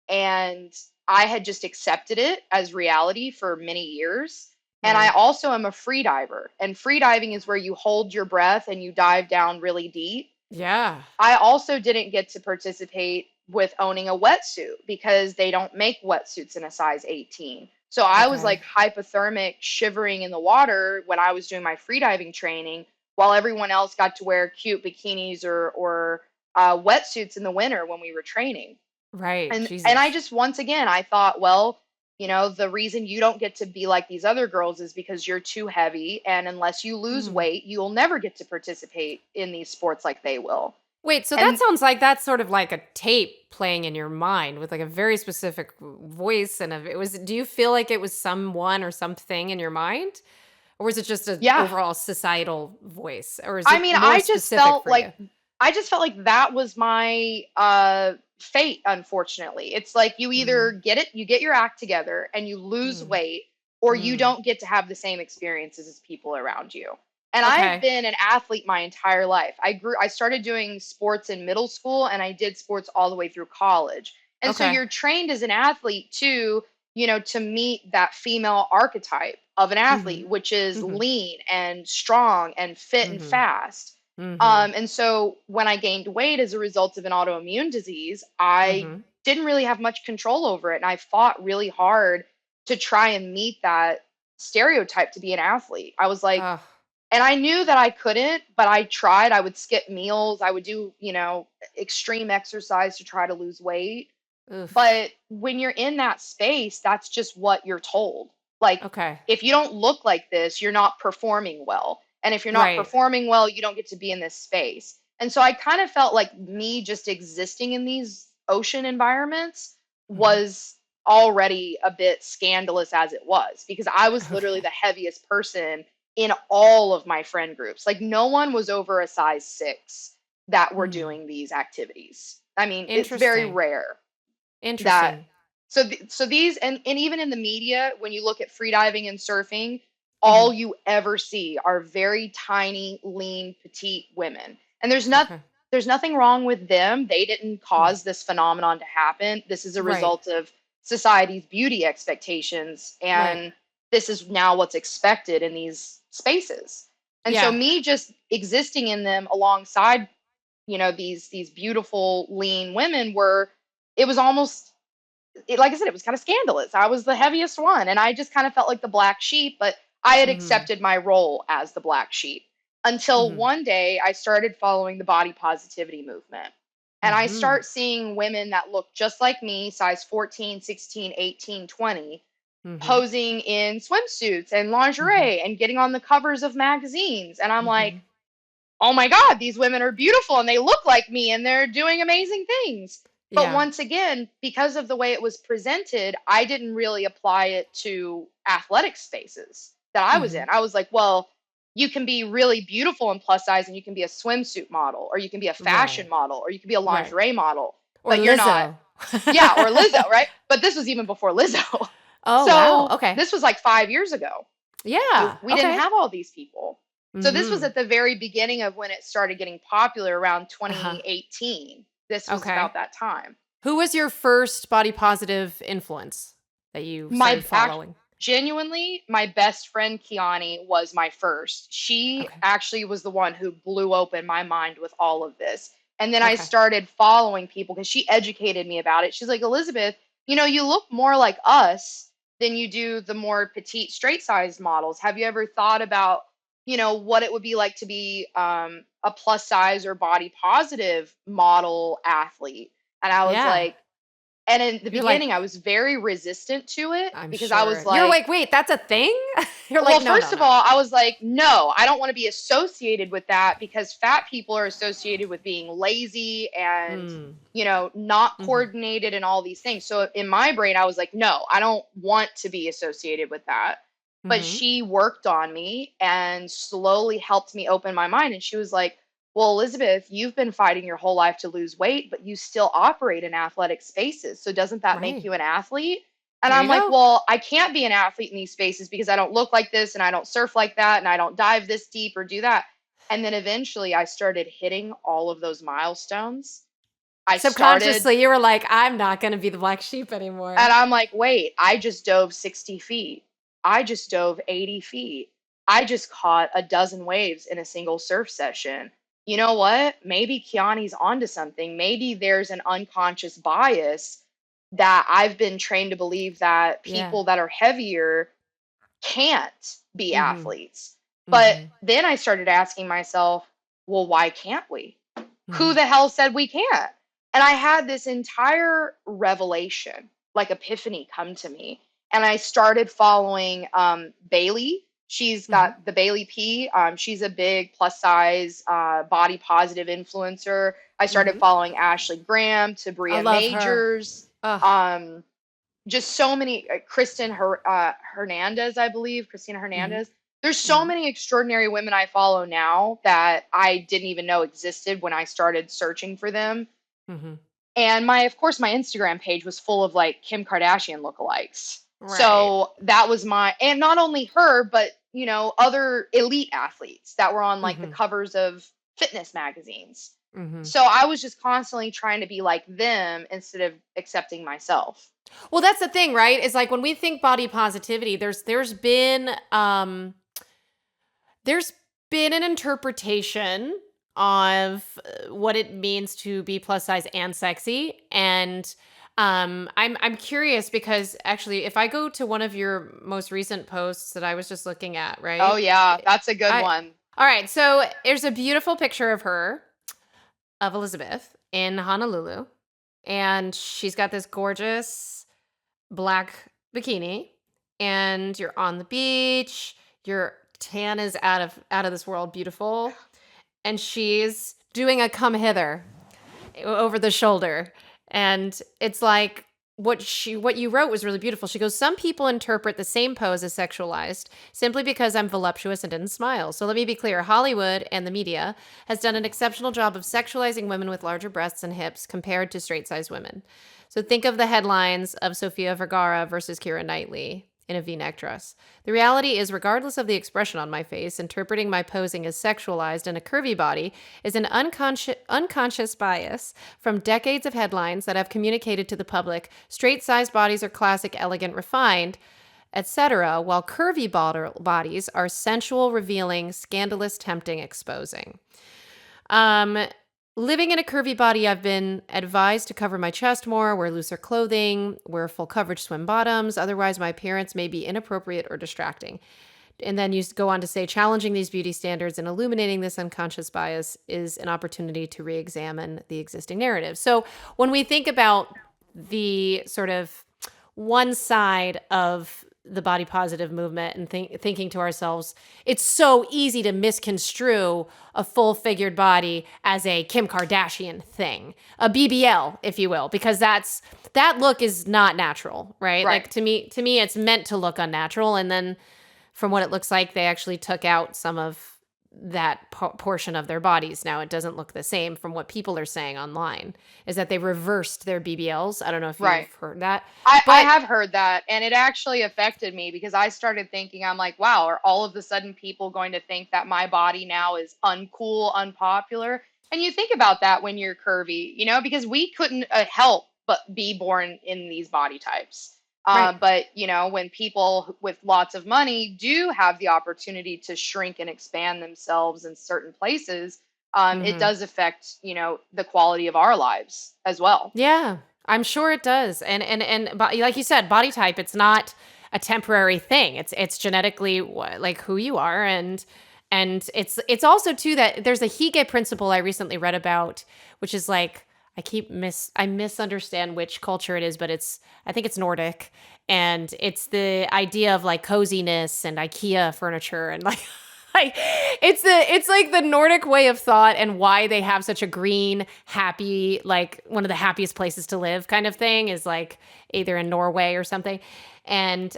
And I had just accepted it as reality for many years. And I Right. also am a free diver. And free diving is where you hold your breath and you dive down really deep. Yeah. I also didn't get to participate with owning a wetsuit because they don't make wetsuits in a size 18. So I was like Okay. hypothermic, shivering in the water when I was doing my freediving training, while everyone else got to wear cute bikinis or wetsuits in the winter when we were training. Right. And I Jesus. just once again I thought, well, the reason you don't get to be like these other girls is because you're too heavy, and unless you lose Mm. weight, you'll never get to participate in these sports like they will. Wait, so that And sounds like that's sort of like a tape playing in your mind with like a very specific voice and it was do you feel like it was someone or something in your mind? Or was it just an yeah, overall societal voice? Or is I it mean, more specific for you? I just felt like that was my fate, unfortunately. It's like you either Mm. you get your act together and you lose Mm. weight, or you Mm. don't get to have the same experiences as people around you. And I've Okay. been an athlete my entire life. I started doing sports in middle school and I did sports all the way through college. And so Okay. you're trained as an athlete to meet that female archetype of an Mhm. athlete, which is Mhm. lean and strong and fit and Mhm. fast. Mhm. And so when I gained weight as a result of an autoimmune disease, I Mhm. didn't really have much control over it. And I fought really hard to try and meet that stereotype to be an athlete. I was like, Ugh. and I knew that I couldn't, but I tried. I would skip meals. I would do, extreme exercise to try to lose weight. Oof. But when you're in that space, that's just what you're told. Like, Okay. if you don't look like this, you're not performing well. And if you're not Right. performing well, you don't get to be in this space. And so I kind of felt like me just existing in these ocean environments Mhm. was already a bit scandalous as it was, because I was literally Okay. the heaviest person in all of my friend groups. Like, no one was over a size 6 that were Mm. doing these activities. I mean, it's very Interesting. rare that Interesting. so these and even in the media, when you look at freediving and surfing, all Mhm. you ever see are very tiny, lean, petite women. And Okay. there's nothing wrong with them. They didn't Right. cause this phenomenon to happen. This is a Right. result of society's beauty expectations, Right. and this is now what's expected in these spaces. And so Yeah. me just existing in them alongside, these beautiful lean women were it was almost like I said, it was kind of scandalous. I was the heaviest one, and I just kind of felt like the black sheep, but I had Mhm. accepted my role as the black sheep until Mhm. one day I started following the body positivity movement. And I Mhm. start seeing women that look just like me, size 14, 16, 18, 20, Mhm. posing in swimsuits and Mhm. lingerie and getting on the covers of magazines. And I'm like, Mhm. oh my God, these women are beautiful and they look like me and they're doing amazing things. But Yeah. once again, because of the way it was presented, I didn't really apply it to athletic spaces that I was in. Mhm. I was like, well, you can be really beautiful and plus size and you can be a swimsuit model, or you can be a fashion Right. model, or you can be a Right. lingerie model, Or but you're not. Lizzo. Yeah, or Lizzo, right? But this was even before Lizzo. Oh, wow. So Okay. this was like 5 years ago. Yeah. We didn't Okay. have all these people. So this was Mhm. at the very beginning of when it started getting popular around Uh-huh. 2018. This was Okay. about that time. Who was your first body positive influence that you started My act following? Genuinely, my best friend Kiani was my first. She Okay. actually was the one who blew open my mind with all of this. And then I Okay. started following people because she educated me about it. She's like, Elizabeth, you look more like us than you do the more petite, straight sized models. Have you ever thought about, what it would be like to be a plus size or body positive model athlete? And I was Yeah. like, And in the You're like, beginning, I was very resistant to it I'm because I was sure. You're like, like, wait, that's a thing? You're well, like, no, no, first of no. all, I was like, no, I don't want to be associated with that because fat people are associated with being lazy and, Mm. not Hmm. coordinated and all these things. So in my brain, I was like, no, I don't want to be associated with that. But Hmm. she worked on me and slowly helped me open my mind. And she was like, well, Elizabeth, you've been fighting your whole life to lose weight, but you still operate in athletic spaces. So doesn't that make Right. you an athlete? And There I'm you like, go. well, I can't be an athlete in these spaces because I don't look like this and I don't surf like that and I don't dive this deep or do that. And then eventually I started hitting all of those milestones. I started, Subconsciously, you were like, I'm not going to be the black sheep and anymore. I'm like, wait, I just dove 60 feet. I just dove 80 feet. I just caught a dozen waves in a single surf session. You know what? Maybe Kiani's onto something. Maybe there's an unconscious bias that I've been trained to believe that Yeah. people that are heavier can't be Hmm. athletes. But Hmm. then I started asking myself, well, why can't we? Who Hmm. the hell said we can't? And I had this entire revelation, like epiphany come to me. And I started following Bailey. She's Hmm. got the Bailey P. She's a big plus size, body positive influencer. I started Hmm. following Ashley Graham, I Tabria love her. Majors. Ugh. Um, just so many Hernandez, I believe, Christina Hmm. Hernandez. There's so Hmm. many extraordinary women I follow now that I didn't even know existed when I started searching for them. Hmm. And of course, my Instagram page was full of like Kim Kardashian lookalikes. Right. So that was and not only her, but other elite athletes that were on like the Hmm. covers of fitness magazines. Hmm. So I was just constantly trying to be like them instead of accepting myself. Well, that's the thing, right? Is like when we think body positivity, there's been an interpretation of what it means to be plus size and sexy, and I'm curious because actually, if I go to one of your most recent posts that I was just looking at, Oh right? yeah, that's a good I one. All right, so there's a beautiful picture of her, of Elizabeth in Honolulu, and she's got this gorgeous black bikini, and you're on the beach. Your tan is out of this world beautiful, and she's doing a come hither over the shoulder. And it's like what you wrote was really beautiful. She goes, "Some people interpret the same pose as sexualized simply because I'm voluptuous and didn't smile. So let me be clear, Hollywood and the media has done an exceptional job of sexualizing women with larger breasts and hips compared to straight-sized women. So think of the headlines of Sofia Vergara versus Keira Knightley in a V-neck dress. The reality is, regardless of the expression on my face, interpreting my posing as sexualized in a curvy body is an unconscious bias from decades of headlines that have communicated to the public straight-sized bodies are classic, elegant, refined, etc., while curvy bodies are sensual, revealing, scandalous, tempting, exposing. Um, Living in a curvy body, I've been advised to cover my chest more, wear looser clothing, wear full coverage swim bottoms. Otherwise, my appearance may be inappropriate or distracting." And then you go on to say, challenging these beauty standards and illuminating this unconscious bias is an opportunity to re examine the existing narrative. So when we think about the sort of one side of the body positive movement and thinking to ourselves, it's so easy to misconstrue a full figured body as a Kim Kardashian thing, a BBL, if you will, because that look is not natural, right? Right. Like to me, it's meant to look unnatural. And then from what it looks like, they actually took out some of that portion of their bodies. Now it doesn't look the same from what people are saying online, is that they reversed their BBLs. I don't know if Right. you've heard that, I but have heard that, and it actually affected me because I started thinking, I'm like, wow, are all of a sudden people going to think that my body now is uncool, unpopular? And you think about that when you're curvy, because we couldn't help but be born in these body types. right. But, when people with lots of money do have the opportunity to shrink and expand themselves in certain places, it Hmm. does affect, the quality of our lives as well. Yeah, I'm sure it does. And like you said, body type, it's not a temporary thing. It's genetically like who you are, and it's also too that there's a Hige principle I recently read about, which is like I misunderstand which culture it is, but I think it's Nordic, and it's the idea of like coziness and IKEA furniture and like like it's like the Nordic way of thought and why they have such a green, happy, like one of the happiest places to live kind of thing is like either in Norway or something, and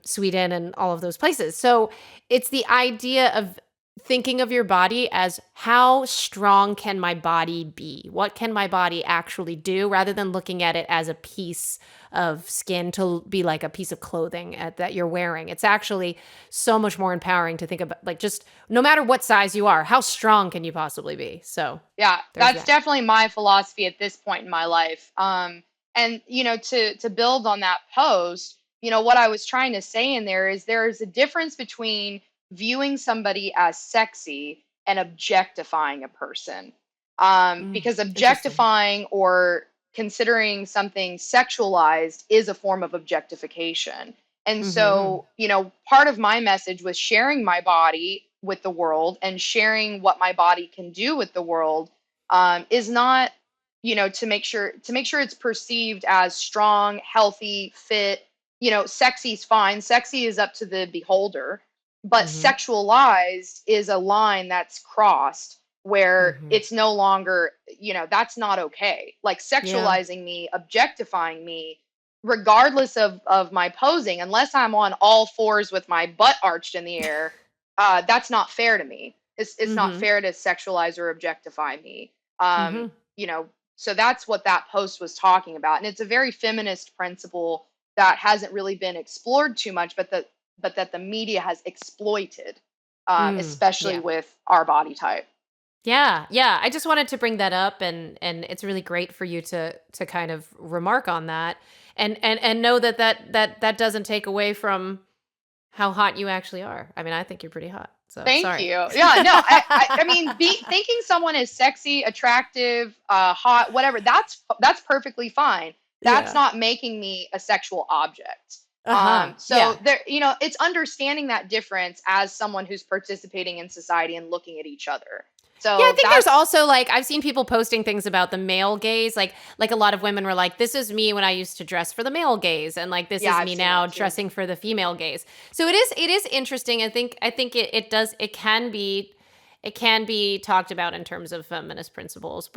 Sweden and all of those places. So it's the idea of thinking of your body as how strong can my body be? What can my body actually do rather than looking at it as a piece of skin to be like a piece of clothing that you're wearing. It's actually so much more empowering to think about like just no matter what size you are, how strong can you possibly be? So Yeah, there's that's that. definitely my philosophy at this point in my life. And to build on that post, what I was trying to say in there is a difference between viewing somebody as sexy and objectifying a person. Because Interesting. objectifying or considering something sexualized is a form of objectification. And Mm-hmm. so, part of my message was sharing my body with the world and sharing what my body can do with the world, is not, to make sure it's perceived as strong, healthy, fit. Sexy is fine. Sexy is up to the beholder, but Mm-hmm. sexualized is a line that's crossed where Mm-hmm. it's no longer, that's not okay. Like Yeah. sexualizing me, objectifying me, regardless of my posing, unless I'm on all fours with my butt arched in the air, that's not fair to me. It's not Mm-hmm. fair to sexualize or objectify me. Um, Mm-hmm. you know, so that's what that post was talking about, and it's a very feminist principle that hasn't really been explored too much, but that the media has exploited, especially Yeah. with our body type. Yeah, yeah. I just wanted to bring that up, and it's really great for you to kind of remark on that, and know that doesn't take away from how hot you actually are. I mean, I think you're pretty hot. So Thank sorry. you. Yeah, no, I mean, thinking someone is sexy, attractive, hot, whatever, that's perfectly fine. That's Yeah. not making me a sexual object. Uh-huh. So Yeah. there, it's understanding that difference as someone who's participating in society and looking at each other. Yeah, I So think there's that's also like I've seen people posting things about the male gaze. Like a lot of women were like, "This is me when I used to dress for the male gaze," and like this yeah, is I've me seen now that too. dressing for the female gaze. So it is interesting. I think it can be talked about in terms of feminist principles,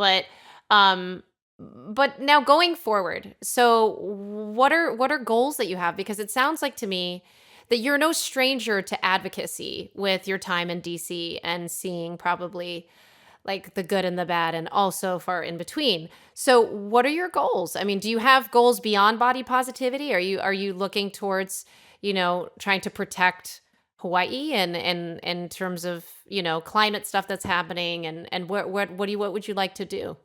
um but now going forward. So what are goals that you have? Because it sounds like to me that you're no stranger to advocacy with your time in DC and seeing probably like the good and the bad and also far in between. So what are your goals? I mean, do you have goals beyond body positivity? Are you looking towards, trying to protect Hawaii and in terms of, climate stuff that's happening and what would you like to do?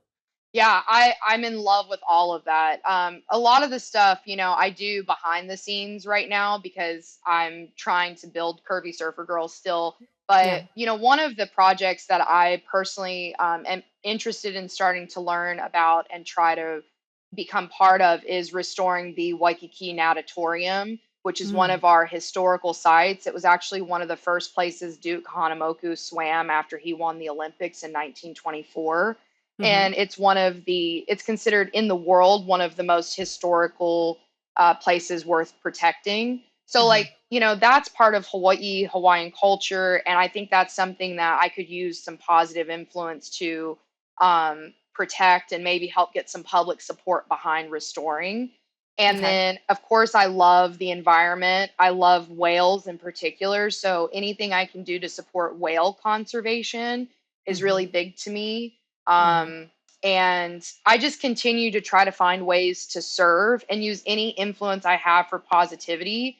Yeah, I'm in love with all of that. A lot of the stuff, I do behind the scenes right now because I'm trying to build Curvy Surfer Girl still. Yeah. But one of the projects that I personally am interested in starting to learn about and try to become part of is restoring the Waikiki Natatorium, which is one Mm. of our historical sites. It was actually one of the first places Duke Hanamoku swam after he won the Olympics in 1924, Mhm. and it's considered in the world one of the most historical places worth protecting. So Mhm. like, that's part of Hawaiian culture, and I think that's something that I could use some positive influence to protect and maybe help get some public support behind restoring. And Okay. then, of course, I love the environment. I love whales in particular. So anything I can do to support whale conservation is Mhm. really big to me. Mhm. Um, and I just continue to try to find ways to serve and use any influence I have for positivity.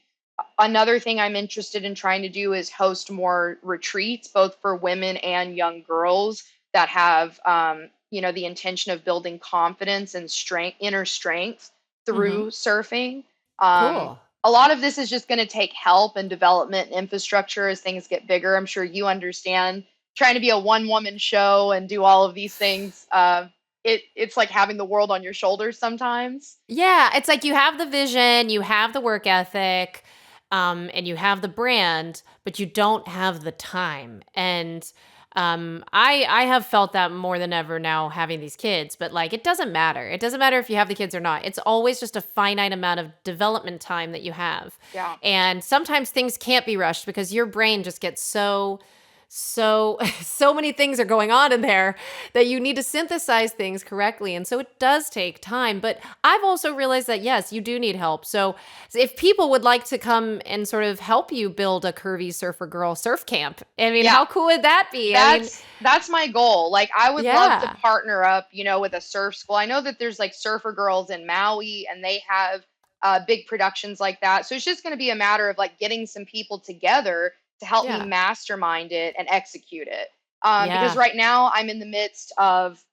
Another thing I'm interested in trying to do is host more retreats, both for women and young girls that have, the intention of building confidence and strength, inner strength Mhm. through surfing. Um, Cool. a lot of this is just going to take help and development and infrastructure as things get bigger. I'm sure you understand trying to be a one woman show and do all of these things. It's like having the world on your shoulders sometimes. Yeah, it's like you have the vision, you have the work ethic, and you have the brand, but you don't have the time. And I have felt that more than ever now having these kids, but like it doesn't matter. It doesn't matter if you have the kids or not. It's always just a finite amount of development time that you have. Yeah. And sometimes things can't be rushed because your brain just gets so many things are going on in there that you need to synthesize things correctly, and so it does take time. But I've also realized that yes, you do need help. So if people would like to come and sort of help you build a Curvy Surfer Girl surf camp, I mean, Yeah. how cool would that be? I mean, That's my goal. Like I would love to yeah, partner up, with a surf school. I know that there's like Surfer Girls in Maui and they have big productions like that. So it's just going to be a matter of like getting some people together to help me yeah, mastermind it and execute it. Because yeah. right now I'm in the midst of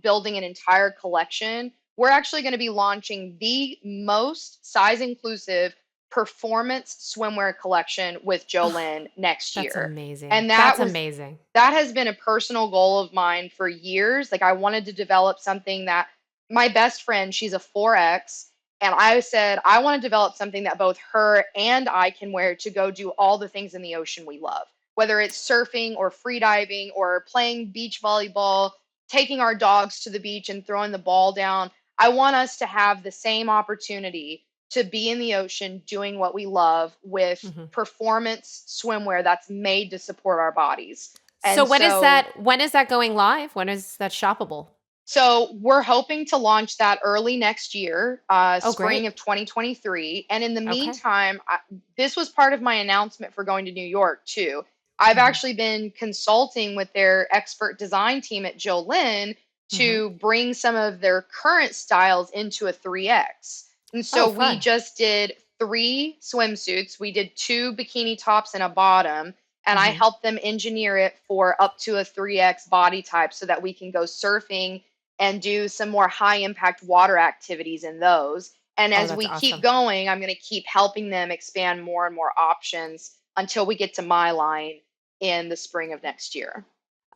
building an entire collection. We're actually going to be launching the most size inclusive performance swimwear collection with Jolynn next That's year. amazing. And That's amazing. that has been a personal goal of mine for years. Like I wanted to develop something that my best friend, she's a 4X, and I said I want to develop something that both her and I can wear to go do all the things in the ocean we love. Whether it's surfing or free diving or playing beach volleyball, taking our dogs to the beach and throwing the ball down. I want us to have the same opportunity to be in the ocean doing what we love with Mhm. performance swimwear that's made to support our bodies. So And when is so that? When is that going live? When is that shoppable? so we're hoping to launch that early next year, Oh, spring great. of 2023. And in the Okay. meantime, this was part of my announcement for going to New York too. I've Mhm. actually been consulting with their expert design team at Jolynn Mhm. to bring some of their current styles into a 3X. And Oh, so we fun. just did 3 swimsuits. We did 2 bikini tops and a bottom, and I Mhm. helped them engineer it for up to a 3X body type so that we can go surfing and do some more high impact water activities in those. And Oh, as that's we keep awesome. going, I'm going to keep helping them expand more and more options until we get to my line in the spring of next year.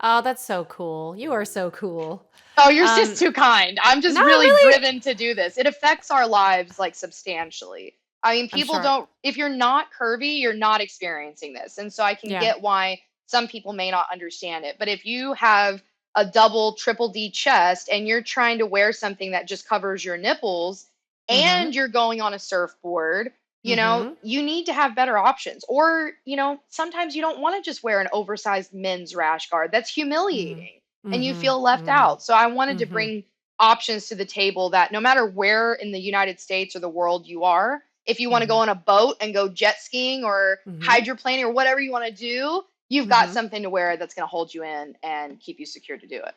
Oh, that's so cool. You are so cool. Oh, you're just Um, too kind. I'm just no, really really, driven to do this. It affects our lives like substantially. I mean, I'm people sure. don't, if you're not curvy, you're not experiencing this. And so I can Yeah. get why some people may not understand it. But if you have a double, triple D chest and you're trying to wear something that just covers your nipples Mhm. and you're going on a surfboard, Mhm. you need to have better options. Or, sometimes you don't want to just wear an oversized men's rash guard. That's Mhm. humiliating and you Mhm. feel left Mhm. out. So I wanted to Mhm. bring options to the table that no matter where in the United States or the world you are, if you want to go Mhm. on a boat and go jet skiing or Mhm. hydroplaning or whatever you want to do, you've got Mhm. something to wear that's going to hold you in and keep you secure to do it.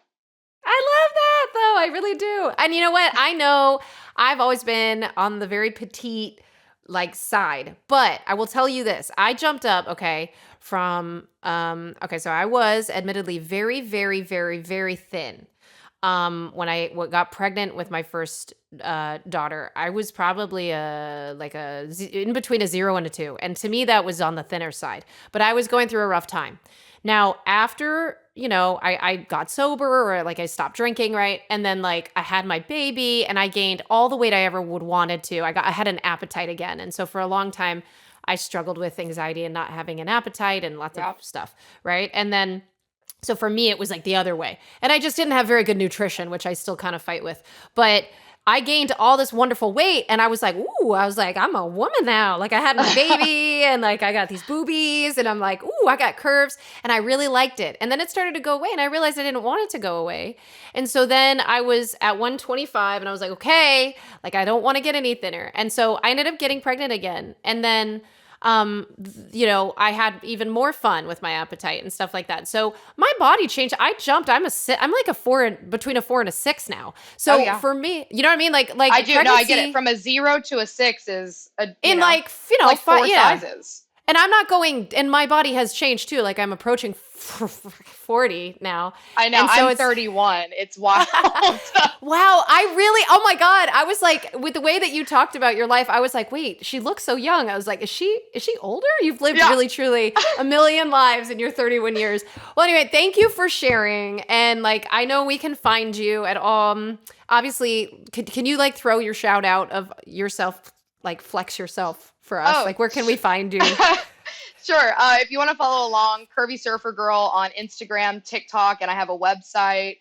I love that though. I really do. And you know what? I know I've always been on the very petite like side, but I will tell you this. I jumped up, okay, from okay, so I was admittedly very very thin. When got pregnant with my first daughter, I was probably in between a 0 and a 2, and to me that was on the thinner side. But I was going through a rough time. Now, after I got sober, or like I stopped drinking, right, and then like I had my baby, and I gained all the weight I ever would wanted to. I had an appetite again, and so for a long time, I struggled with anxiety and not having an appetite and lots of Yeah. stuff, right, and then. So for me, it was like the other way. And I just didn't have very good nutrition, which I still kind of fight with. But I gained all this wonderful weight, and I was like, ooh, I'm a woman now. Like I had my baby, and like I got these boobies, and I'm like, ooh, I got curves, and I really liked it. And then it started to go away, and I realized I didn't want it to go away. And so then I was at 125, and I was like, okay, like I don't want to get any thinner. And so I ended up getting pregnant again. And then I had even more fun with my appetite and stuff like that. So my body changed. I jumped. I'm like between a 4 and a 6 now. Oh So yeah. for me, you know what I mean? Like I do. No, I get it. pregnancy From a 0 to a 6 is in like, like four yeah. sizes. And I'm not going, and my body has changed too. Like I'm approaching 40 now. I know. And so I'm it's, 31. It's wild. wow, oh my God. I was like, with the way that you talked about your life, I was like, wait, she looks so young. I was like, is she older? You've lived Yeah. really, truly a million lives in your 31 years. Well, anyway, thank you for sharing. And like, I know we can find you at, obviously, can you like throw your shout out of yourself, like flex yourself for us? Oh, Like, where can we find you? Sure. If you want to follow along, Curvy Surfer Girl on Instagram, TikTok, and I have a website.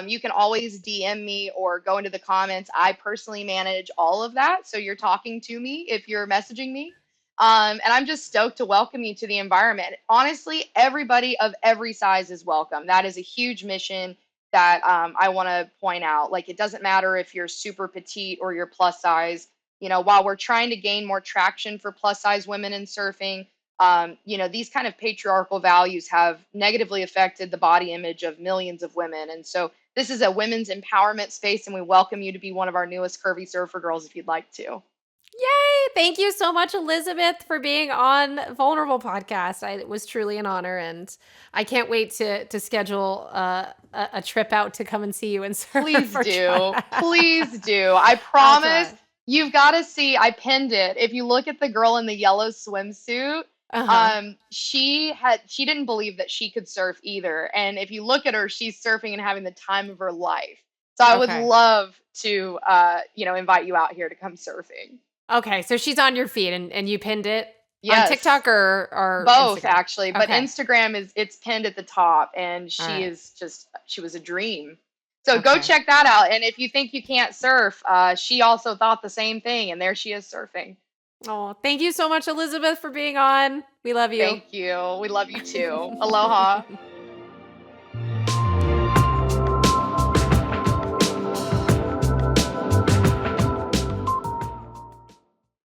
You can always DM me or go into the comments. I personally manage all of that. So you're talking to me if you're messaging me. And I'm just stoked to welcome you to the environment. Honestly, everybody of every size is welcome. That is a huge mission that I want to point out. Like, it doesn't matter if you're super petite or you're plus size. While we're trying to gain more traction for plus size women in surfing, these kind of patriarchal values have negatively affected the body image of millions of women. And so this is a women's empowerment space, and we welcome you to be one of our newest Curvy Surfer Girls if you'd like to. Yay! Thank you so much, Elizabeth, for being on Vulnerable Podcast. It was truly an honor, and I can't wait to schedule a trip out to come and see you and surf Please or do. try. Please do. I I'll promise try. you've got to see. I pinned it. If you look at the girl in the yellow swimsuit, Uh-huh. she didn't believe that she could surf either. And if you look at her, she's surfing and having the time of her life. So I would Okay. love to invite you out here to come surfing. Okay, so she's on your feed and you pinned it on Yes. TikTok or Both Instagram? actually, but Okay. Instagram it's pinned at the top, and All right. she was a dream. So go Okay. check that out. And if you think you can't surf, she also thought the same thing, and there she is surfing. Oh, thank you so much, Elizabeth, for being on. We love you. Thank you. We love you too. Aloha.